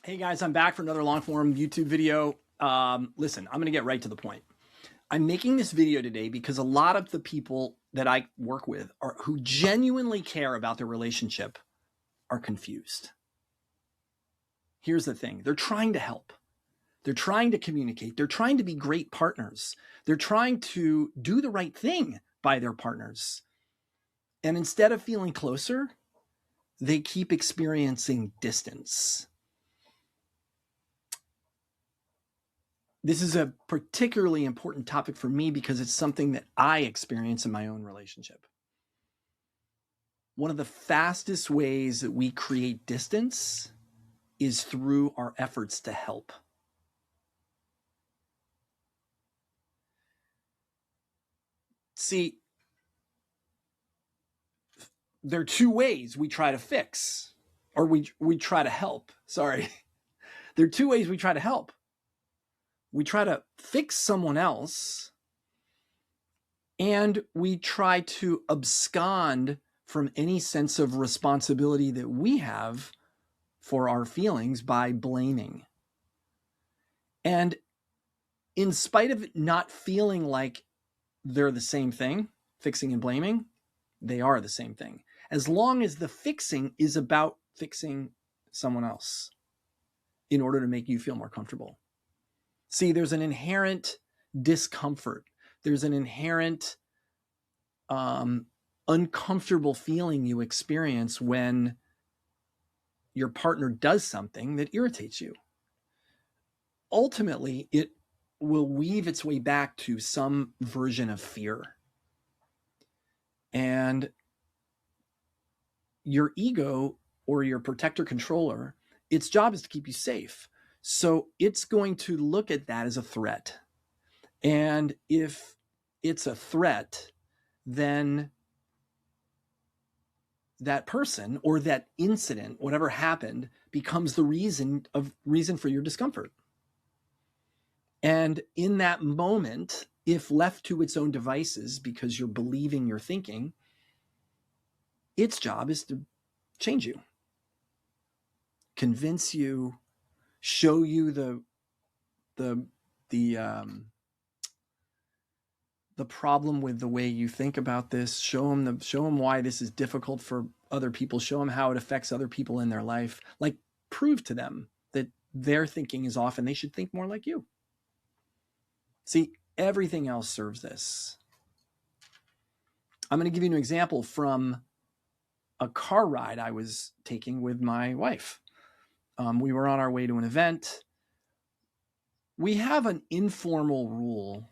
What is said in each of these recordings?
Hey guys, I'm back for another long form YouTube video. Listen, I'm going to get right to the point. I'm making this video today because a lot of the people that I work with who genuinely care about their relationship are confused. Here's the thing. They're trying to help. They're trying to communicate. They're trying to be great partners. They're trying to do the right thing by their partners. And instead of feeling closer, they keep experiencing distance. This is a particularly important topic for me because it's something that I experience in my own relationship. One of the fastest ways that we create distance is through our efforts to help. See, there are two ways we try to fix, or we try to help. Sorry. There are two ways we try to help. We try to fix someone else, and we try to abscond from any sense of responsibility that we have for our feelings by blaming. And in spite of it not feeling like they're the same thing, fixing and blaming, they are the same thing. As long as the fixing is about fixing someone else in order to make you feel more comfortable. See, there's an inherent discomfort. There's an inherent uncomfortable feeling you experience when your partner does something that irritates you. Ultimately, it will weave its way back to some version of fear. And your ego or your protector controller, its job is to keep you safe. So it's going to look at that as a threat. And if it's a threat, then that person or that incident, whatever happened, becomes the reason for your discomfort. And in that moment, if left to its own devices, because you're believing you're thinking, its job is to change you, convince you, show you the problem with the way you think about this, show them why this is difficult for other people, show them how it affects other people in their life, like prove to them that their thinking is off and they should think more like you. See, everything else serves this. I'm going to give you an example from a car ride I was taking with my wife. We were on our way to an event. We have an informal rule,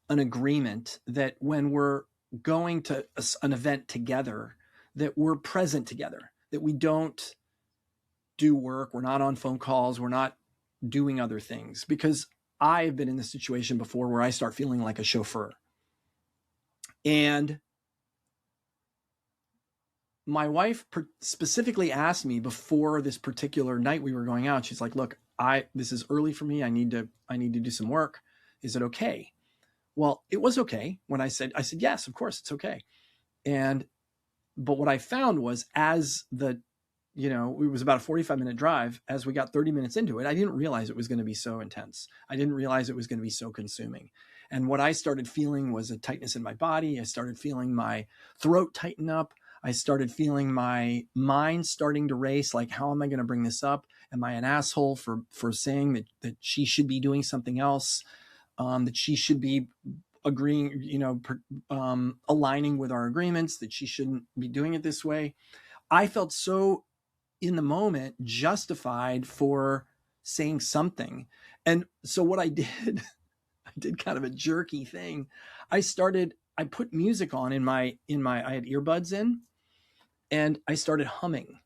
an agreement that when we're going to an event together, that we're present together, that we don't do work. We're not on phone calls. We're not doing other things, because I've been in this situation before where I start feeling like a chauffeur. And my wife specifically asked me before this particular night we were going out, she's like, look, this is early for me. I need to do some work. Is it okay? Well, it was okay when I said, yes, of course, it's okay. But what I found was it was about a 45-minute drive. As we got 30 minutes into it, I didn't realize it was going to be so intense. I didn't realize it was going to be so consuming. And what I started feeling was a tightness in my body. I started feeling my throat tighten up. I started feeling my mind starting to race. Like, how am I going to bring this up? Am I an asshole for saying that she should be doing something else? That she should be agreeing, aligning with our agreements, that she shouldn't be doing it this way. I felt so in the moment justified for saying something. And so what I did, I did kind of a jerky thing. I put music on I had earbuds in, and I started humming.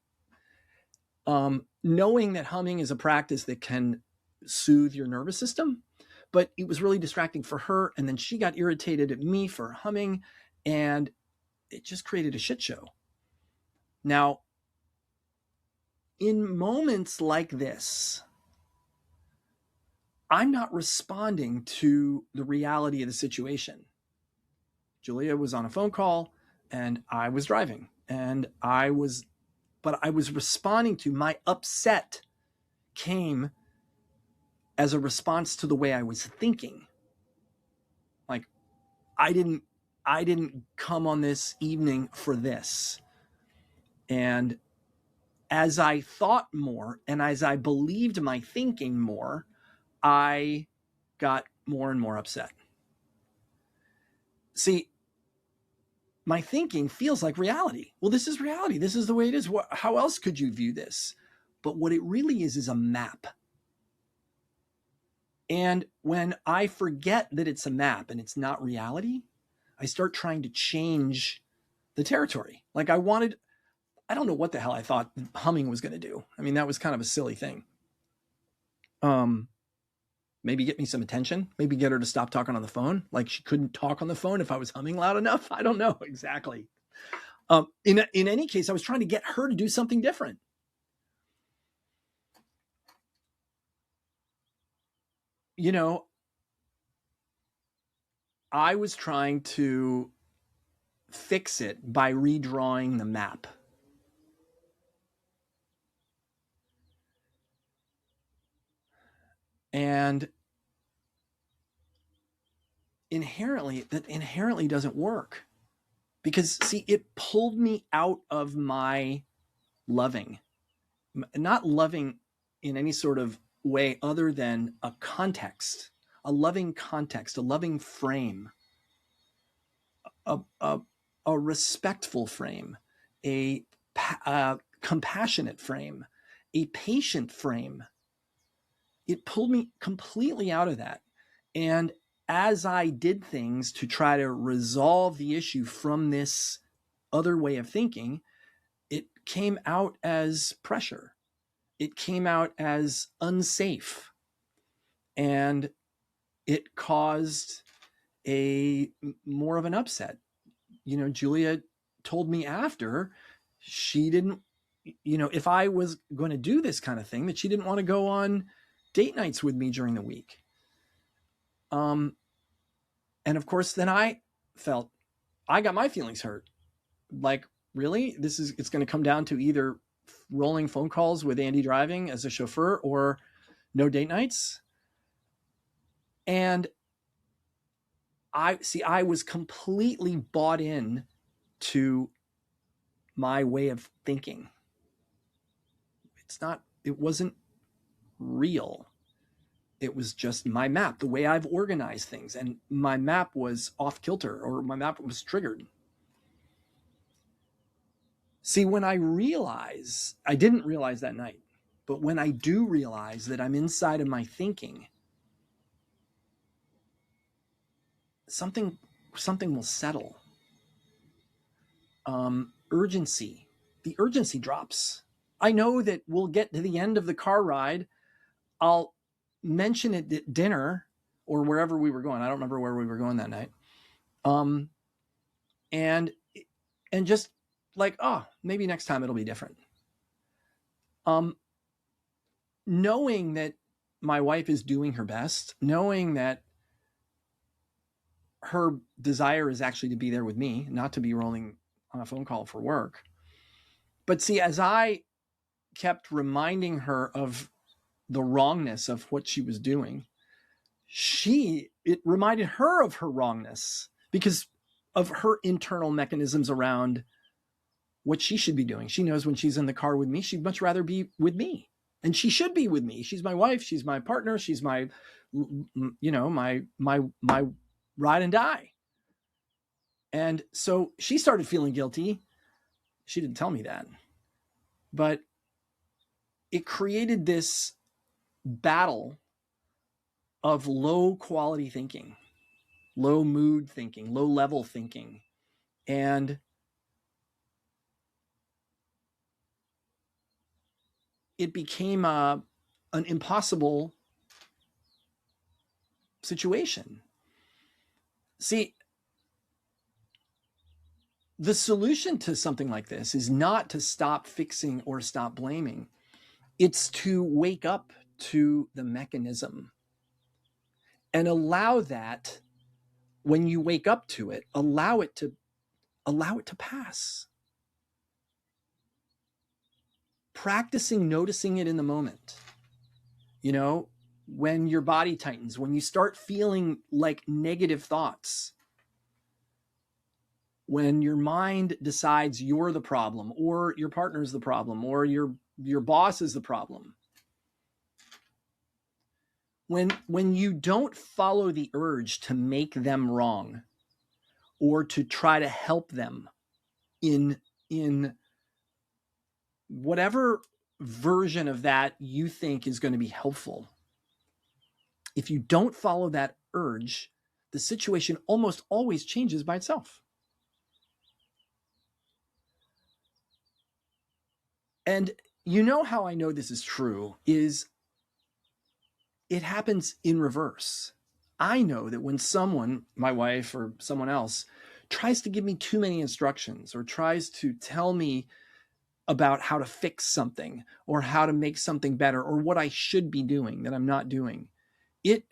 Knowing that humming is a practice that can soothe your nervous system, but it was really distracting for her. And then she got irritated at me for humming, and it just created a shit show. Now, in moments like this, I'm not responding to the reality of the situation. Julia was on a phone call and I was driving, but I was responding to my upset came as a response to the way I was thinking. Like, I didn't come on this evening for this. And as I thought more and as I believed my thinking more, I got more and more upset. See, my thinking feels like reality. Well, this is reality. This is the way it is. How else could you view this? But what it really is a map. And when I forget that it's a map and it's not reality, I start trying to change the territory. Like I don't know what the hell I thought humming was going to do. I mean, that was kind of a silly thing. Maybe get me some attention, maybe get her to stop talking on the phone. Like she couldn't talk on the phone if I was humming loud enough. I don't know exactly. In any case, I was trying to get her to do something different. You know, I was trying to fix it by redrawing the map. And that inherently doesn't work. Because see, it pulled me out of my loving, not loving in any sort of way other than a context, a loving context, a loving frame, a respectful frame, a compassionate frame, a patient frame. It pulled me completely out of that. And as I did things to try to resolve the issue from this other way of thinking, it came out as pressure. It came out as unsafe. And it caused more of an upset. You know, Julia told me after she didn't, if I was going to do this kind of thing, that she didn't want to go on date nights with me during the week. And of course, then I felt I got my feelings hurt. Like, really? It's going to come down to either rolling phone calls with Andy driving as a chauffeur or no date nights. And I was completely bought in to my way of thinking. It wasn't real. It was just my map, the way I've organized things. And my map was off kilter, or my map was triggered. See, when I didn't realize that night, but when I do realize that I'm inside of my thinking, something will settle. Urgency. The urgency drops. I know that we'll get to the end of the car ride. I'll mention it at dinner or wherever we were going. I don't remember where we were going that night. And just like, oh, maybe next time it'll be different. Knowing that my wife is doing her best, knowing that her desire is actually to be there with me, not to be rolling on a phone call for work. But see, as I kept reminding her of the wrongness of what she was doing, it reminded her of her wrongness because of her internal mechanisms around what she should be doing. She knows when she's in the car with me, she'd much rather be with me, and she should be with me. She's my wife. She's my partner. She's my ride and die. And so she started feeling guilty. She didn't tell me that, but it created this battle of low quality thinking, low mood thinking, low level thinking. And it became an impossible situation. See, the solution to something like this is not to stop fixing or stop blaming. It's to wake up to the mechanism and allow that. When you wake up to it, allow it to pass. Practicing noticing it in the moment. when your body tightens, when you start feeling like negative thoughts, when your mind decides you're the problem, or your partner's the problem, or your boss is the problem. When you don't follow the urge to make them wrong, or to try to help them in whatever version of that you think is going to be helpful, if you don't follow that urge, the situation almost always changes by itself. And how I know this is true is it happens in reverse. I know that when someone, my wife or someone else, tries to give me too many instructions, or tries to tell me about how to fix something, or how to make something better, or what I should be doing that I'm not doing, it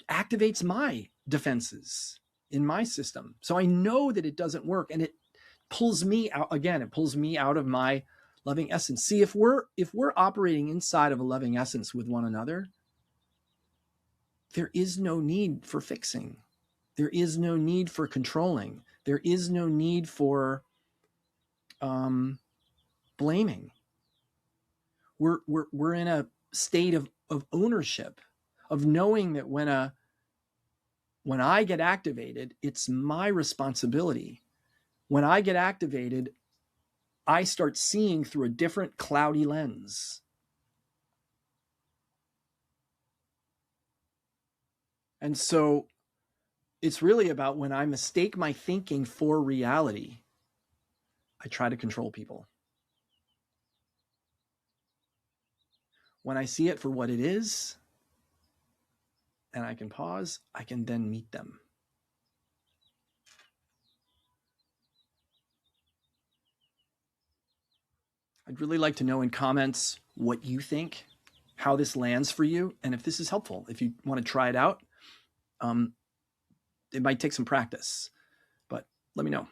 activates my defenses in my system. So I know that it doesn't work, and it pulls me out again. It pulls me out of my loving essence. See, if we're operating inside of a loving essence with one another, there is no need for fixing. There is no need for controlling. There is no need for blaming. We're in a state of ownership, of knowing that when I get activated, it's my responsibility. When I get activated, I start seeing through a different cloudy lens. And so it's really about, when I mistake my thinking for reality, I try to control people. When I see it for what it is, and I can pause, I can then meet them. I'd really like to know in comments what you think, how this lands for you, and if this is helpful. If you want to try it out, it might take some practice, but let me know.